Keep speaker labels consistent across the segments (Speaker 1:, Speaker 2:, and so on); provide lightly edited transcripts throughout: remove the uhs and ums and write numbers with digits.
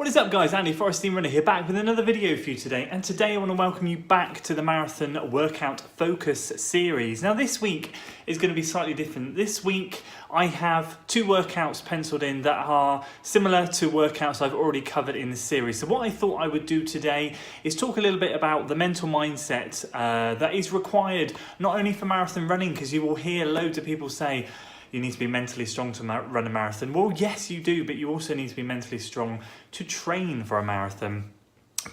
Speaker 1: What is up guys, Andy Forrestine Runner here, back with another video for you today, and today I want to welcome you back to the Marathon Workout Focus series. Now this week is going to be slightly different. This week I have two workouts penciled in that are similar to workouts I've already covered in this series. So what I thought I would do today is talk a little bit about the mental mindset that is required not only for marathon running, because you will hear loads of people say, you need to be mentally strong to run a marathon. Well, yes, you do, but you also need to be mentally strong to train for a marathon.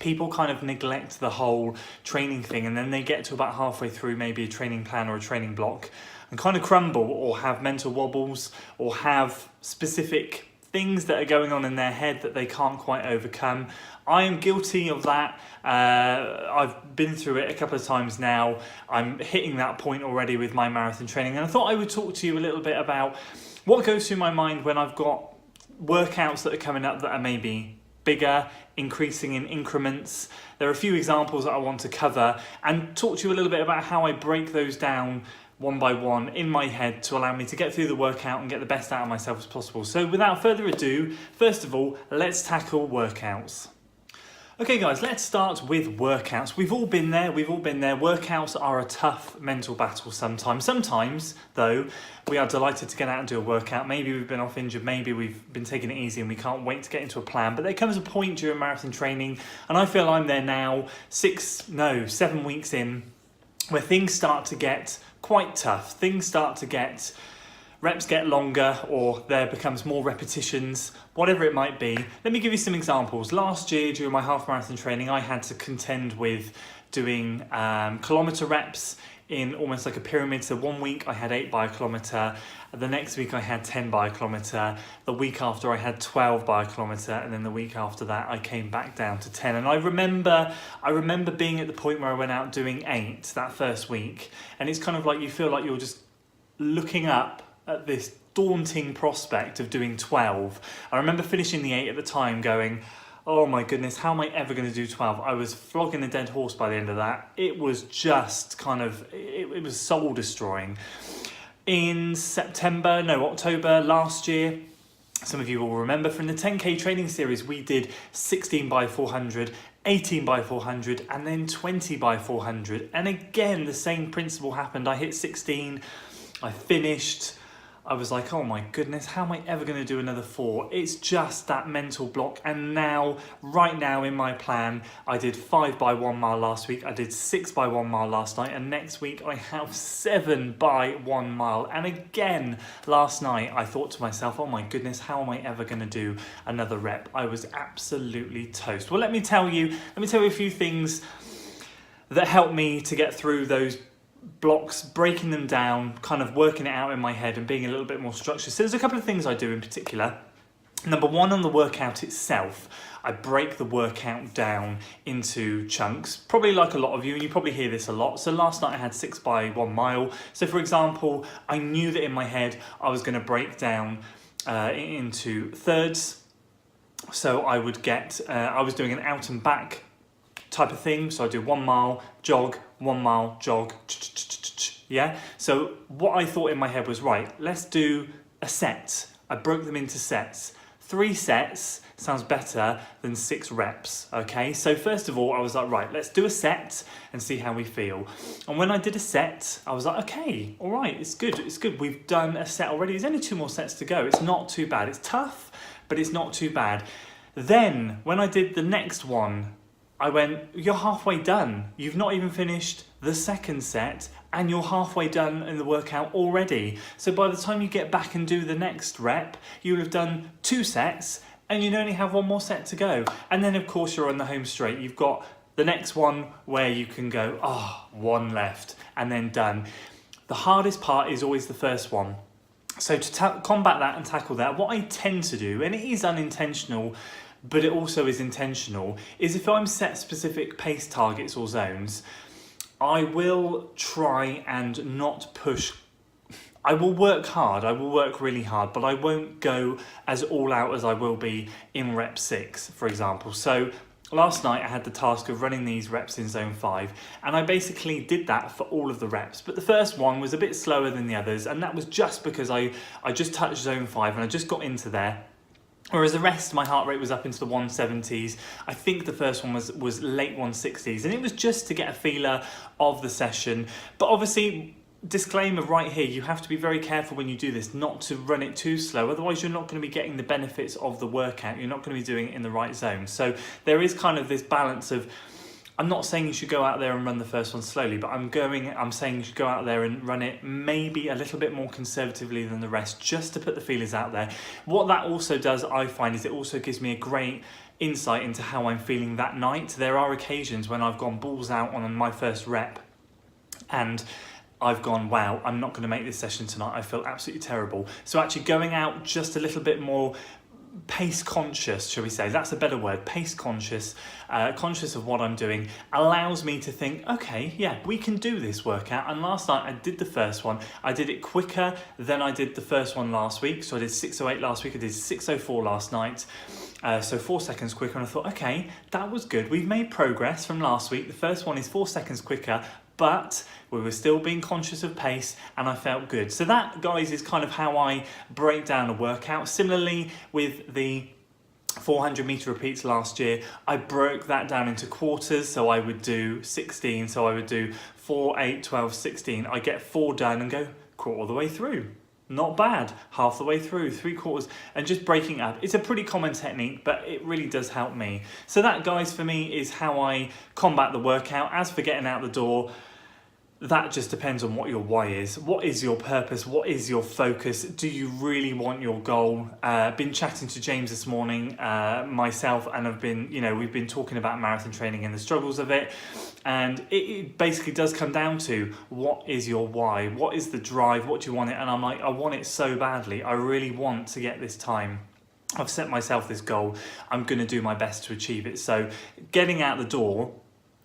Speaker 1: People kind of neglect the whole training thing, and then they get to about halfway through maybe a training plan or a training block and kind of crumble or have mental wobbles or have specific things that are going on in their head that they can't quite overcome. I am guilty of that. I've been through it a couple of times now. I'm hitting that point already with my marathon training, and I thought I would talk to you a little bit about what goes through my mind when I've got workouts that are coming up that are maybe bigger, increasing in increments. There are a few examples that I want to cover and talk to you a little bit about how I break those down one by one in my head to allow me to get through the workout and get the best out of myself as possible. So without further ado, first of all, let's tackle workouts. Okay guys, let's start with workouts. We've all been there. Workouts are a tough mental battle sometimes. Sometimes, though, we are delighted to get out and do a workout. Maybe we've been off injured, maybe we've been taking it easy and we can't wait to get into a plan. But there comes a point during marathon training, and I feel I'm there now, 7 weeks in, where things start to get quite tough. Reps get longer, or there becomes more repetitions, whatever it might be. Let me give you some examples. Last year during my half marathon training, I had to contend with doing kilometre reps in almost like a pyramid. So one week I had 8 by a kilometre, the next week I had 10 by a kilometre, the week after I had 12 by a kilometre, and then the week after that I came back down to 10. And I remember being at the point where I went out doing 8 that first week, and it's kind of like you feel like you're just looking up at this daunting prospect of doing 12. I remember finishing the 8 at the time going, oh my goodness, how am I ever going to do 12? I was flogging a dead horse by the end of that. It was just kind of, it was soul destroying. In October last year, some of you will remember from the 10K training series, we did 16 by 400, 18 by 400, and then 20 by 400. And again, the same principle happened. I hit 16, I finished. I was like, oh my goodness, how am I ever going to do another 4? It's just that mental block. And now, right now in my plan, I did 5 by 1 mile last week, I did 6 by 1 mile last night, and next week I have 7 by 1 mile. And again, last night I thought to myself, oh my goodness, how am I ever going to do another rep? I was absolutely toast. Well, let me tell you a few things that helped me to get through those blocks, breaking them down, kind of working it out in my head and being a little bit more structured. So there's a couple of things I do in particular. Number one, on the workout itself, I break the workout down into chunks, probably like a lot of you, and you probably hear this a lot. So last night I had 6 by 1 mile. So for example, I knew that in my head I was going to break down into thirds. So I would get, I was doing an out and back type of thing. So I do 1 mile, jog, 1 mile, jog, yeah? So what I thought in my head was, right, let's do a set. I broke them into sets. 3 sets sounds better than 6 reps, okay? So first of all, I was like, right, let's do a set and see how we feel. And when I did a set, I was like, okay, all right, it's good. We've done a set already. There's only 2 more sets to go. It's not too bad. It's tough, but it's not too bad. Then when I did the next one, I went, you're halfway done. You've not even finished the second set and you're halfway done in the workout already. So by the time you get back and do the next rep, you'll have done 2 sets and you'd only have 1 more set to go. And then of course you're on the home straight. You've got the next one where you can go, 1 left and then done. The hardest part is always the first one. So to combat that and tackle that, what I tend to do, and it is unintentional, but it also is intentional, is if I'm set specific pace targets or zones, I will try and not push. I will work hard, I will work really hard, but I won't go as all out as I will be in rep 6, for example. So last night I had the task of running these reps in zone 5, and I basically did that for all of the reps. But the first one was a bit slower than the others, and that was just because I just touched zone 5 and I just got into there. Whereas the rest, my heart rate was up into the 170s. I think the first one was late 160s, and it was just to get a feeler of the session. But obviously, disclaimer right here, you have to be very careful when you do this not to run it too slow, otherwise you're not going to be getting the benefits of the workout. You're not going to be doing it in the right zone. So there is kind of this balance of, I'm not saying you should go out there and run the first one slowly, but I'm saying you should go out there and run it maybe a little bit more conservatively than the rest, just to put the feelers out there. What that also does, I find, is it also gives me a great insight into how I'm feeling that night. There are occasions when I've gone balls out on my first rep and I've gone, wow, I'm not going to make this session tonight. I feel absolutely terrible. So actually going out just a little bit more pace conscious, shall we say, that's a better word, pace conscious, conscious of what I'm doing, allows me to think, okay, yeah, we can do this workout. And last night I did the first one, I did it quicker than I did the first one last week. So I did 6:08 last week, I did 6:04 last night, so 4 seconds quicker. And I thought, okay, that was good, we've made progress from last week. The first one is 4 seconds quicker, but we were still being conscious of pace, and I felt good. So that, guys, is kind of how I break down a workout. Similarly with the 400 meter repeats last year, I broke that down into quarters. So I would do 16, so I would do 4, 8, 12, 16. I get 4 done and go quarter of the way through. Not bad, half the way through, 3/4, and just breaking up. It's a pretty common technique, but it really does help me. So that, guys, for me is how I combat the workout. As for getting out the door, that just depends on what your why is. What is your purpose? What is your focus? Do you really want your goal? Been chatting to James this morning, myself, and we've been talking about marathon training and the struggles of it. And it basically does come down to, what is your why? What is the drive? What do you want it? And I'm like, I want it so badly. I really want to get this time. I've set myself this goal. I'm going to do my best to achieve it. So getting out the door,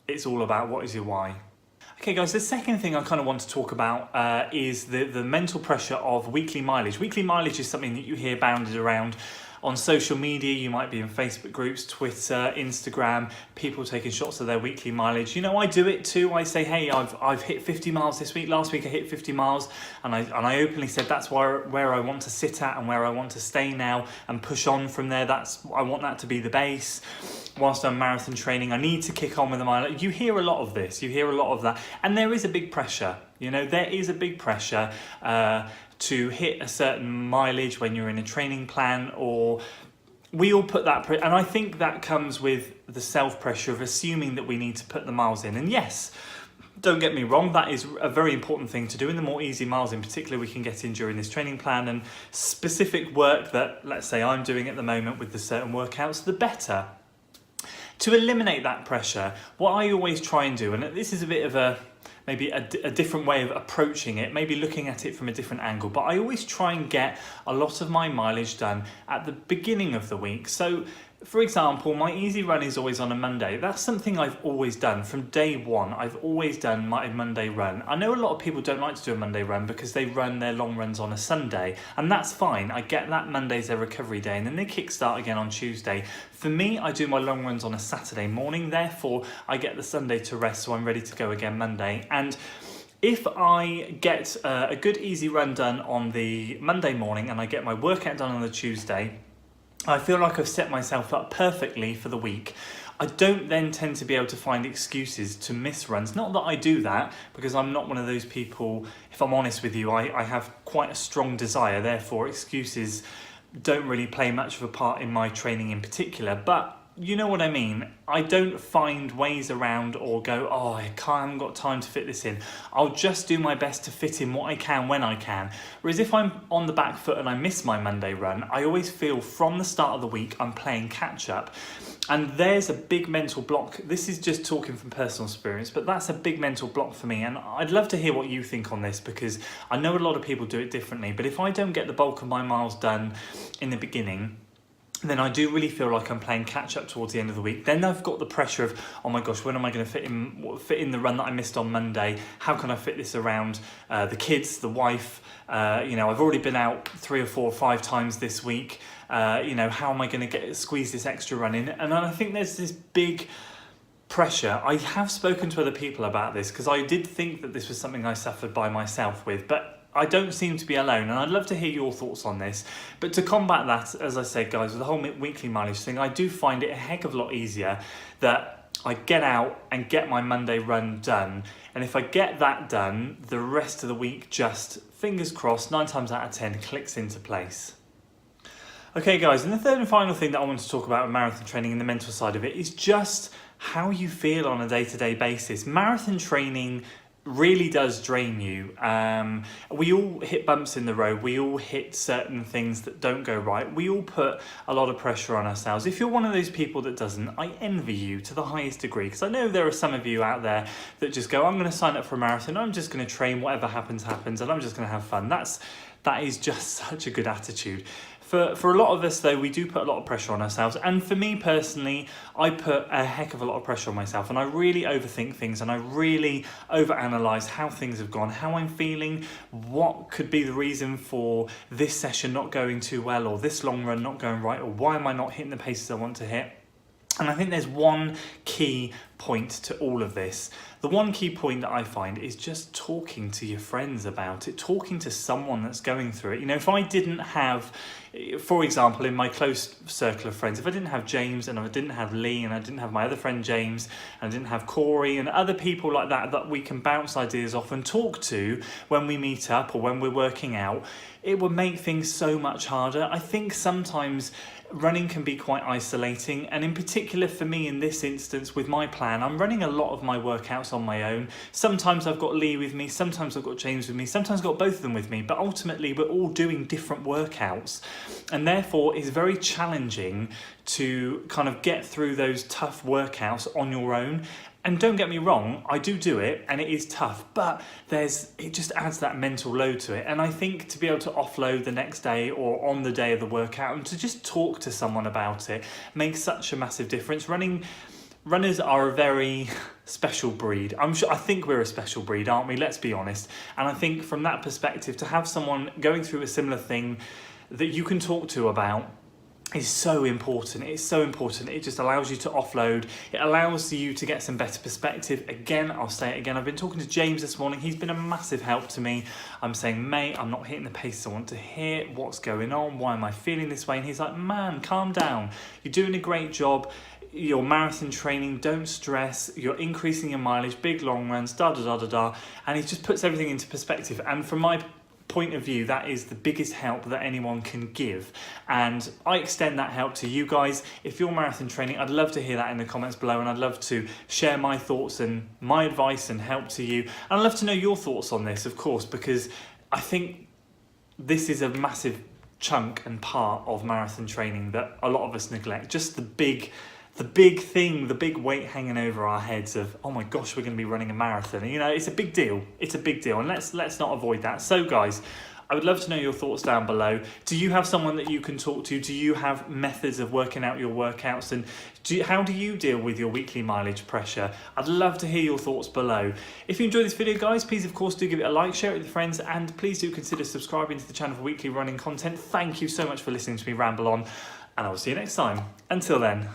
Speaker 1: it's all about what is your why. Okay, guys, the second thing I kind of want to talk about is the mental pressure of weekly mileage. Weekly mileage is something that you hear bounded around on social media. You might be in Facebook groups, Twitter, Instagram, people taking shots of their weekly mileage. You know, I do it too. I say, hey, I've hit 50 miles this week. Last week I hit 50 miles, and I openly said that's where I want to sit at and where I want to stay now and push on from there. I want that to be the base. Whilst I'm marathon training, I need to kick on with the mileage. You hear a lot of this. You hear a lot of that, and there is a big pressure. You know, there is a big pressure to hit a certain mileage when you're in a training plan, or we all put that, and I think that comes with the self-pressure of assuming that we need to put the miles in. And yes, don't get me wrong, that is a very important thing to do, and the more easy miles in particular we can get in during this training plan and specific work that, let's say, I'm doing at the moment with the certain workouts, the better. To eliminate that pressure, what I always try and do, and this is a bit of maybe a different way of approaching it, maybe looking at it from a different angle, but I always try and get a lot of my mileage done at the beginning of the week. So, for example, my easy run is always on a Monday. That's something I've always done from day one. I've always done my Monday run. I know a lot of people don't like to do a Monday run because they run their long runs on a Sunday, and that's fine. I get that Monday's their recovery day, and then they kickstart again on Tuesday. For me, I do my long runs on a Saturday morning, therefore I get the Sunday to rest, so I'm ready to go again Monday. And if I get a good easy run done on the Monday morning and I get my workout done on the Tuesday, I feel like I've set myself up perfectly for the week. I don't then tend to be able to find excuses to miss runs. Not that I do that, because I'm not one of those people, if I'm honest with you, I have quite a strong desire, therefore excuses don't really play much of a part in my training in particular, but you know what I mean. I don't find ways around or go, oh, I haven't got time to fit this in. I'll just do my best to fit in what I can when I can. Whereas if I'm on the back foot and I miss my Monday run, I always feel from the start of the week I'm playing catch up. And there's a big mental block. This is just talking from personal experience, but that's a big mental block for me. And I'd love to hear what you think on this, because I know a lot of people do it differently. But if I don't get the bulk of my miles done in the beginning, then I do really feel like I'm playing catch up towards the end of the week. Then I've got the pressure of, oh my gosh, when am I going to fit in the run that I missed on Monday? How can I fit this around the kids, the wife? I've already been out 3 or 4 or 5 times this week. How am I going to squeeze this extra run in? And I think there's this big pressure. I have spoken to other people about this, because I did think that this was something I suffered by myself with, but I don't seem to be alone, and I'd love to hear your thoughts on this. But to combat that, as I said, guys, with the whole weekly mileage thing, I do find it a heck of a lot easier that I get out and get my Monday run done. And if I get that done, the rest of the week just, fingers crossed, 9 times out of 10 clicks into place. Okay guys, and the third and final thing that I want to talk about with marathon training and the mental side of it is just how you feel on a day-to-day basis. Marathon training really does drain you. We all hit bumps in the road. We all hit certain things that don't go right. We all put a lot of pressure on ourselves. If you're one of those people that doesn't, I envy you to the highest degree, because I know there are some of you out there that just go, I'm going to sign up for a marathon, I'm just going to train, whatever happens, happens, and I'm just going to have fun. That is just such a good attitude. For a lot of us though, we do put a lot of pressure on ourselves, and for me personally, I put a heck of a lot of pressure on myself, and I really overthink things, and I really overanalyze how things have gone, how I'm feeling, what could be the reason for this session not going too well, or this long run not going right, or why am I not hitting the paces I want to hit. And I think there's one key point to all of this. The one key point that I find is just talking to your friends about it, talking to someone that's going through it. You know, if I didn't have, for example, in my close circle of friends, if I didn't have James, and I didn't have Lee, and I didn't have my other friend James, and I didn't have Corey and other people like that we can bounce ideas off and talk to when we meet up or when we're working out, it would make things so much harder. I think sometimes running can be quite isolating, and in particular for me in this instance with my plan, I'm running a lot of my workouts on my own. Sometimes I've got Lee with me, sometimes I've got James with me, sometimes I've got both of them with me, but ultimately we're all doing different workouts, and therefore it's very challenging to kind of get through those tough workouts on your own. And don't get me wrong, I do it and it is tough, but it just adds that mental load to it. And I think to be able to offload the next day or on the day of the workout and to just talk to someone about it makes such a massive difference. Runners are a very special breed. I think we're a special breed, aren't we? Let's be honest. And I think from that perspective, to have someone going through a similar thing that you can talk to about is so important. It's so important. It just allows you to offload. It allows you to get some better perspective. Again, I'll say it again. I've been talking to James this morning. He's been a massive help to me. I'm saying, mate, I'm not hitting the pace I want to hit. What's going on? Why am I feeling this way? And he's like, man, calm down. You're doing a great job. Your marathon training, don't stress. You're increasing your mileage, big long runs, and he just puts everything into perspective. And from my point of view, that is the biggest help that anyone can give, and I extend that help to you guys. If you're marathon training, I'd love to hear that in the comments below, and I'd love to share my thoughts and my advice and help to you, and I'd love to know your thoughts on this, of course, because I think this is a massive chunk and part of marathon training that a lot of us neglect. Just the big thing, the big weight hanging over our heads of, oh my gosh, we're going to be running a marathon. You know, it's a big deal. It's a big deal, and let's not avoid that. So guys, I would love to know your thoughts down below. Do you have someone that you can talk to? Do you have methods of working out your workouts? And how do you deal with your weekly mileage pressure? I'd love to hear your thoughts below. If you enjoyed this video, guys, please, of course, do give it a like, share it with your friends, and please do consider subscribing to the channel for weekly running content. Thank you so much for listening to me ramble on, and I will see you next time. Until then.